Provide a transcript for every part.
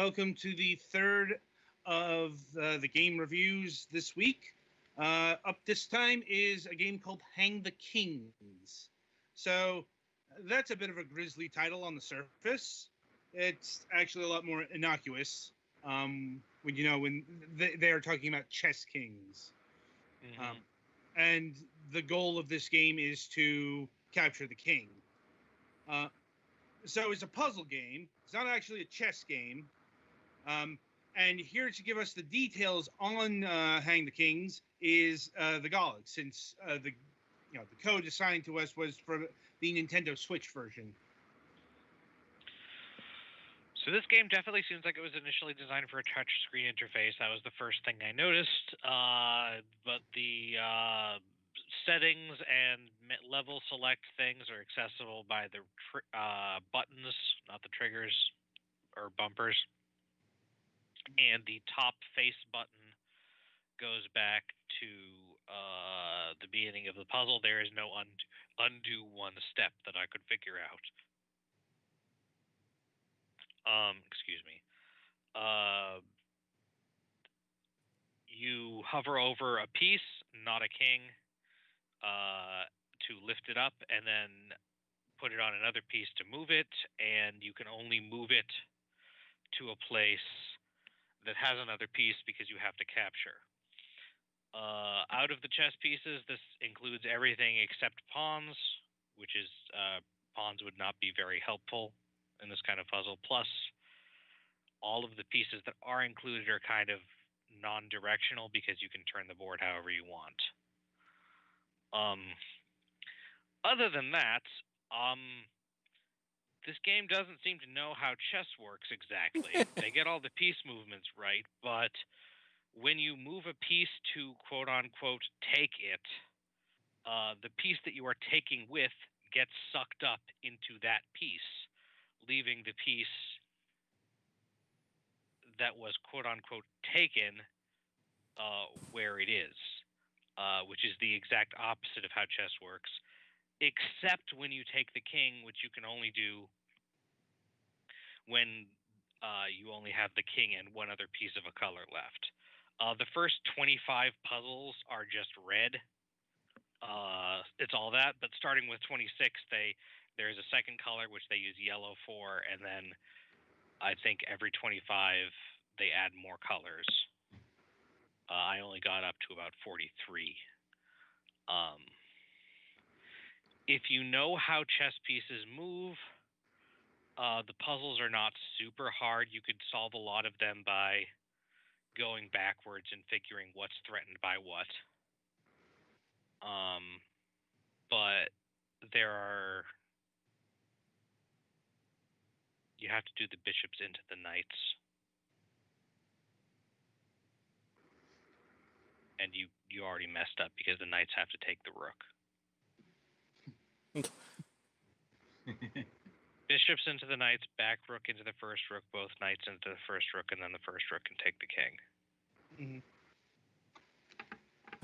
welcome to the third of the game reviews this week. Up this time is a game called Hang the Kings. So that's a bit of a grisly title on the surface. It's actually a lot more innocuous when they are talking about chess kings. Mm-hmm. And the goal of this game is to capture the king. So it's a puzzle game. It's not actually a chess game. And here to give us the details on Hang the Kings is the Golog, since the code assigned to us was for the Nintendo Switch version. So this game definitely seems like it was initially designed for a touchscreen interface. That was the first thing I noticed. But the settings and level select things are accessible by the buttons, not the triggers or bumpers. And the top face button goes back to the beginning of the puzzle. There is no undo one step that I could figure out. Excuse me. You hover over a piece, not a king, to lift it up, and then put it on another piece to move it, and you can only move it to a place that has another piece because you have to capture. Out of the chess pieces, this includes everything except pawns, which is pawns would not be very helpful in this kind of puzzle. Plus, all of the pieces that are included are kind of non-directional because you can turn the board however you want. Other than that, this game doesn't seem to know how chess works exactly. They get all the piece movements right, but when you move a piece to quote-unquote take it, the piece that you are taking with gets sucked up into that piece, leaving the piece that was quote-unquote taken where it is, which is the exact opposite of how chess works, except when you take the king, which you can only do when you only have the king and one other piece of a color left. The first 25 puzzles are just red. It's all that, but starting with 26, there's a second color which they use yellow for, and then I think every 25 they add more colors. I only got up to about 43. If you know how chess pieces move, the puzzles are not super hard. You could solve a lot of them by going backwards and figuring what's threatened by what. But you have to do the bishops into the knights. And you already messed up because the knights have to take the rook. Bishops into the knights, back rook into the first rook, both knights into the first rook, and then the first rook can take the king. Mm-hmm.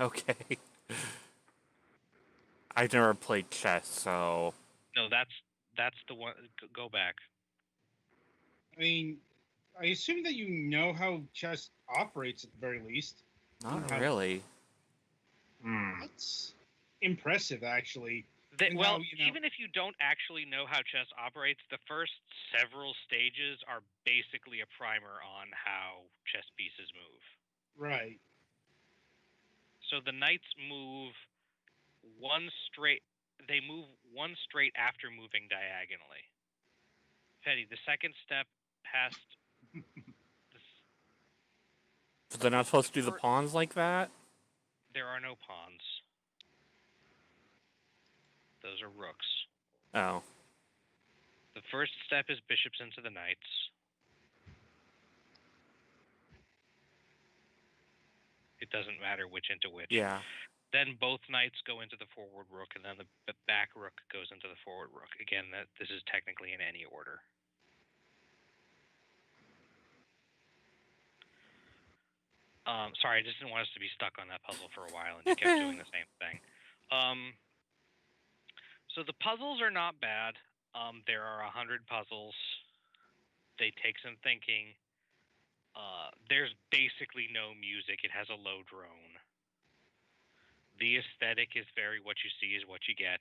Okay. I've never played chess, so... No, that's the one. Go back. I mean, I assume that you know how chess operates at the very least. Not really. That's impressive, actually. Even if you don't actually know how chess operates, the first several stages are basically a primer on how chess pieces move. Right. So the knights move one straight. They move one straight after moving diagonally. Petty, the second step past. So they're not supposed to do the pawns like that? There are no pawns. Those are rooks. Oh. The first step is bishops into the knights. It doesn't matter which into which. Yeah. Then both knights go into the forward rook, and then the back rook goes into the forward rook. Again, this is technically in any order. Sorry, I just didn't want us to be stuck on that puzzle for a while, and you kept doing the same thing. So the puzzles are not bad. There are 100 puzzles. They take some thinking. There's basically no music. It has a low drone. The aesthetic is very what you see is what you get.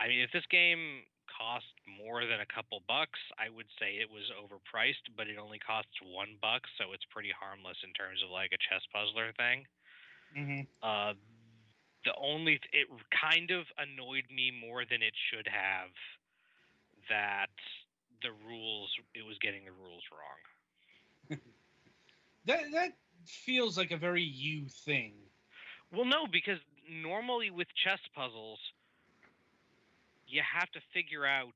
I mean, if this game cost more than a couple bucks, I would say it was overpriced, but it only costs $1, so it's pretty harmless in terms of like a chess puzzler thing. Mm-hmm. It kind of annoyed me more than it should have that it was getting the rules wrong. That feels like a very you thing. Well, no, because normally with chess puzzles, you have to figure out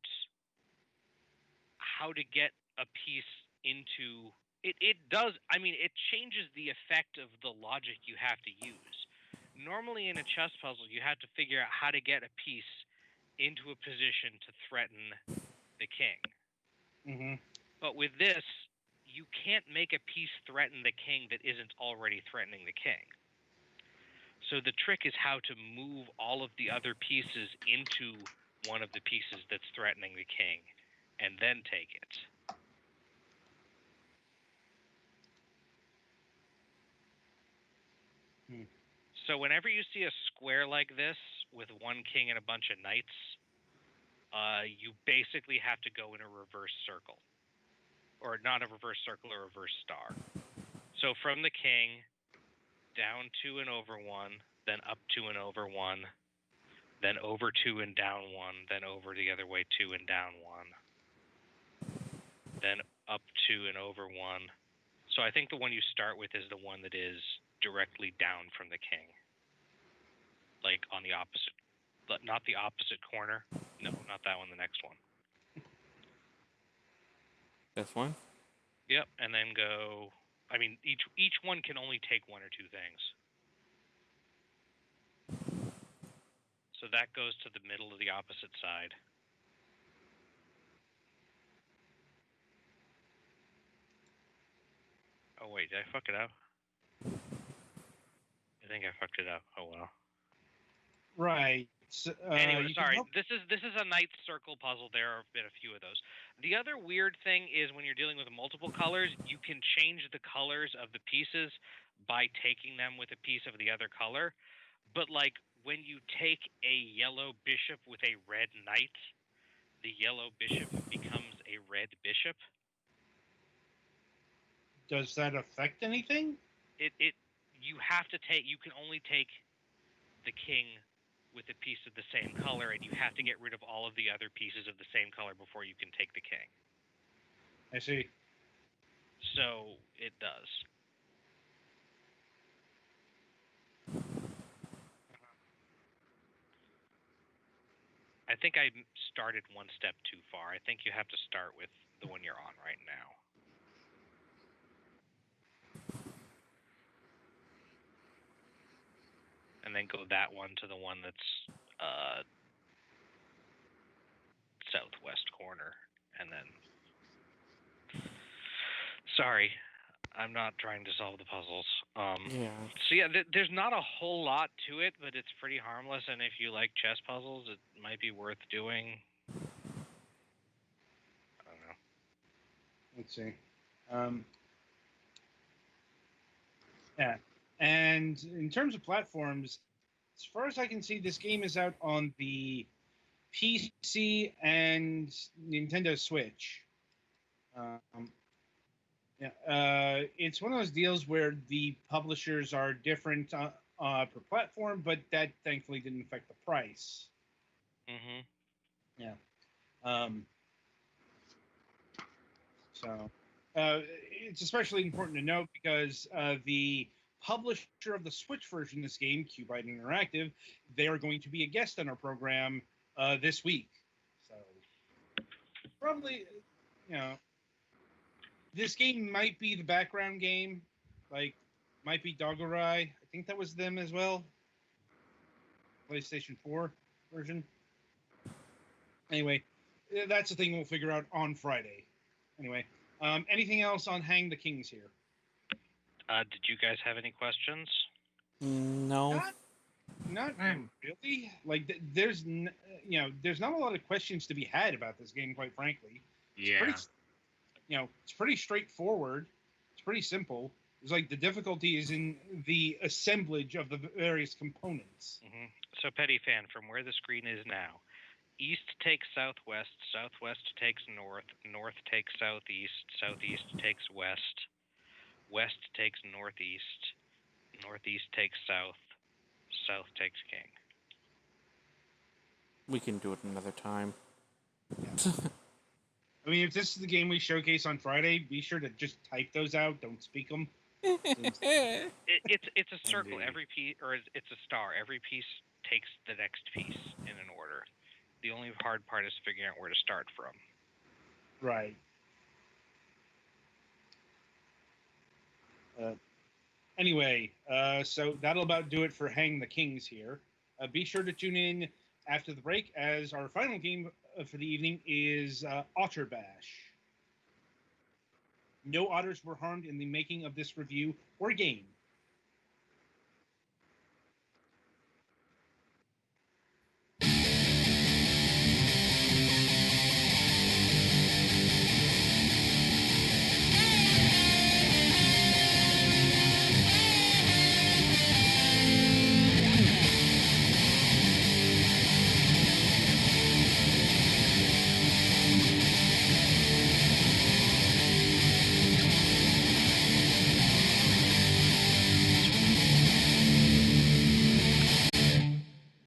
how to get a piece into it. It does. I mean, it changes the effect of the logic you have to use. Normally, in a chess puzzle, you have to figure out how to get a piece into a position to threaten the king. Mm-hmm. But with this, you can't make a piece threaten the king that isn't already threatening the king. So the trick is how to move all of the other pieces into one of the pieces that's threatening the king, and then take it. So whenever you see a square like this with one king and a bunch of knights, you basically have to go in a reverse circle. Or not a reverse circle, a reverse star. So from the king, down 2 and over 1, then up 2 and over 1, then over 2 and down 1, then over the other way 2 and down 1, then up 2 and over 1. So I think the one you start with is the one that is directly down from the king. Like on the opposite, not the opposite corner. No, not that one, the next one. This one? Yep, and then go, I mean, each one can only take one or two things. So that goes to the middle of the opposite side. Oh wait, did I fuck it up? I think I fucked it up. Oh well. Right. Anyway, sorry. This is a night circle puzzle. There have been a few of those. The other weird thing is when you're dealing with multiple colors, you can change the colors of the pieces by taking them with a piece of the other color. But like when you take a yellow bishop with a red knight, the yellow bishop becomes a red bishop. Does that affect anything? You can only take the king with a piece of the same color, and you have to get rid of all of the other pieces of the same color before you can take the king. I see. So it does. I think I started one step too far. I think you have to start with the one you're on right now. And then go that one to the one that's southwest corner. And then... Sorry, I'm not trying to solve the puzzles. Yeah. So yeah, there's not a whole lot to it, but it's pretty harmless. And if you like chess puzzles, it might be worth doing. I don't know. Let's see. Yeah. And in terms of platforms, as far as I can see, this game is out on the PC and Nintendo Switch. It's one of those deals where the publishers are different per platform, but that thankfully didn't affect the price. Mm-hmm. Yeah. So it's especially important to note because the publisher of the Switch version of this game, Cubite Interactive, they are going to be a guest on our program this week. So probably, this game might be the background game, might be Dogorai. I think that was them as well. PlayStation 4 version. Anyway, that's the thing we'll figure out on Friday. Anyway, anything else on Hang the Kings here? Did you guys have any questions? No. Not really. Like, there's there's not a lot of questions to be had about this game, quite frankly. It's Yeah. pretty, it's pretty straightforward. It's pretty simple. It's like the difficulty is in the assemblage of the various components. Mm-hmm. So, Petty Fan, from where the screen is now, east takes southwest, southwest takes north, north takes southeast, southeast takes west, west takes northeast, northeast takes south, south takes king. We can do it another time. Yeah. I mean, if this is the game we showcase on Friday, be sure to just type those out. Don't speak them. It's a circle. Indeed. Every piece, or it's a star. Every piece takes the next piece in an order. The only hard part is figuring out where to start from. Right. Anyway, so that'll about do it for Hang the Kings here. Be sure to tune in after the break, as our final game for the evening is Otter Bash. No otters were harmed in the making of this review or game.